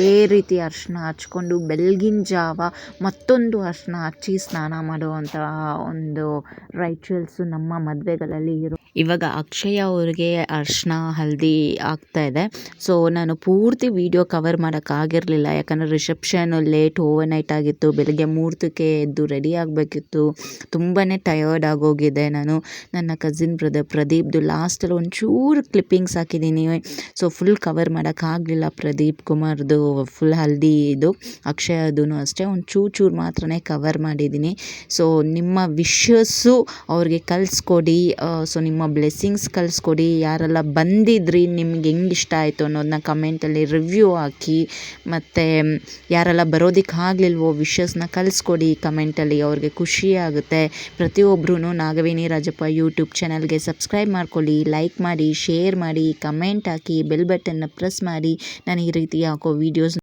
ಅದೇ ರೀತಿ ಅರಿಶಿನ ಹಚ್ಕೊಂಡು ಬೆಳಗಿನ ಜಾವ ಮತ್ತೊಂದು ಅರಿಶಿನ ಹಚ್ಚಿ ಸ್ನಾನ ಮಾಡುವಂಥ ಒಂದು ರೈಚುವಲ್ಸು ನಮ್ಮ ಮದುವೆಗಳಲ್ಲಿ ಇವಾಗ ಅಕ್ಷಯ ಅವ್ರಿಗೆ ಅರಿಶಿನ ಹಲ್ದಿ ಆಗ್ತಾ ಇದೆ. ಸೊ ನಾನು ಪೂರ್ತಿ ವಿಡಿಯೋ ಕವರ್ ಮಾಡೋಕ್ಕಾಗಿರಲಿಲ್ಲ, ಯಾಕಂದರೆ ರಿಸೆಪ್ಷನ್ ಲೇಟ್ ಓವರ್ ನೈಟ್ ಆಗಿತ್ತು. ಬೆಳಗ್ಗೆ 3 ಎದ್ದು ರೆಡಿ ಆಗಬೇಕಿತ್ತು. ತುಂಬಾ ಟಯರ್ಡ್ ಆಗೋಗಿದೆ. ನಾನು ನನ್ನ ಕಸಿನ್ ಬ್ರದರ್ ಪ್ರದೀಪ್ದು ಲಾಸ್ಟಲ್ಲಿ ಒಂಚೂರು ಕ್ಲಿಪ್ಪಿಂಗ್ಸ್ ಹಾಕಿದ್ದೀನಿ. ಸೊ ಫುಲ್ ಕವರ್ ಮಾಡೋಕ್ಕಾಗಲಿಲ್ಲ. ಪ್ರದೀಪ್ ಕುಮಾರ್ದು ಫುಲ್ ಹಲ್ದಿ ಇದು, ಅಕ್ಷಯದೂ ಅಷ್ಟೇ ಒಂದು ಚೂರು ಮಾತ್ರನೇ ಕವರ್ ಮಾಡಿದ್ದೀನಿ. ಸೊ ನಿಮ್ಮ ವಿಶಸ್ಸು ಅವ್ರಿಗೆ ಕಳಿಸ್ಕೊಡಿ. ಸೊ ನಿಮ್ಮ ಬ್ಲೆಸ್ಸಿಂಗ್ಸ್ ಕಳಿಸ್ಕೊಡಿ. ಯಾರೆಲ್ಲ ಬಂದಿದ್ರಿ, ನಿಮ್ಗೆ ಹೆಂಗೆ ಇಷ್ಟ ಆಯಿತು ಅನ್ನೋದನ್ನ ಕಮೆಂಟಲ್ಲಿ ರಿವ್ಯೂ ಹಾಕಿ. ಮತ್ತು ಯಾರೆಲ್ಲ ಬರೋದಕ್ಕೆ ಆಗಲಿಲ್ವೋ ವಿಶಸ್ನ ಕಳಿಸ್ಕೊಡಿ ಕಮೆಂಟಲ್ಲಿ, ಅವ್ರಿಗೆ ಖುಷಿ ಆಗುತ್ತೆ. ಪ್ರತಿಯೊಬ್ಬರೂ ನಾಗವೇಣಿ ರಾಜಪ್ಪ ಯೂಟ್ಯೂಬ್ ಚಾನಲ್ಗೆ ಸಬ್ಸ್ಕ್ರೈಬ್ ಮಾಡ್ಕೊಳ್ಳಿ, ಲೈಕ್ ಮಾಡಿ, ಶೇರ್ ಮಾಡಿ, ಕಮೆಂಟ್ ಹಾಕಿ, ಬೆಲ್ ಬಟನ್ನ ಪ್ರೆಸ್ ಮಾಡಿ. ನಾನು ಈ ರೀತಿ ಹಾಕೋ ವೀಡಿಯೋಸ್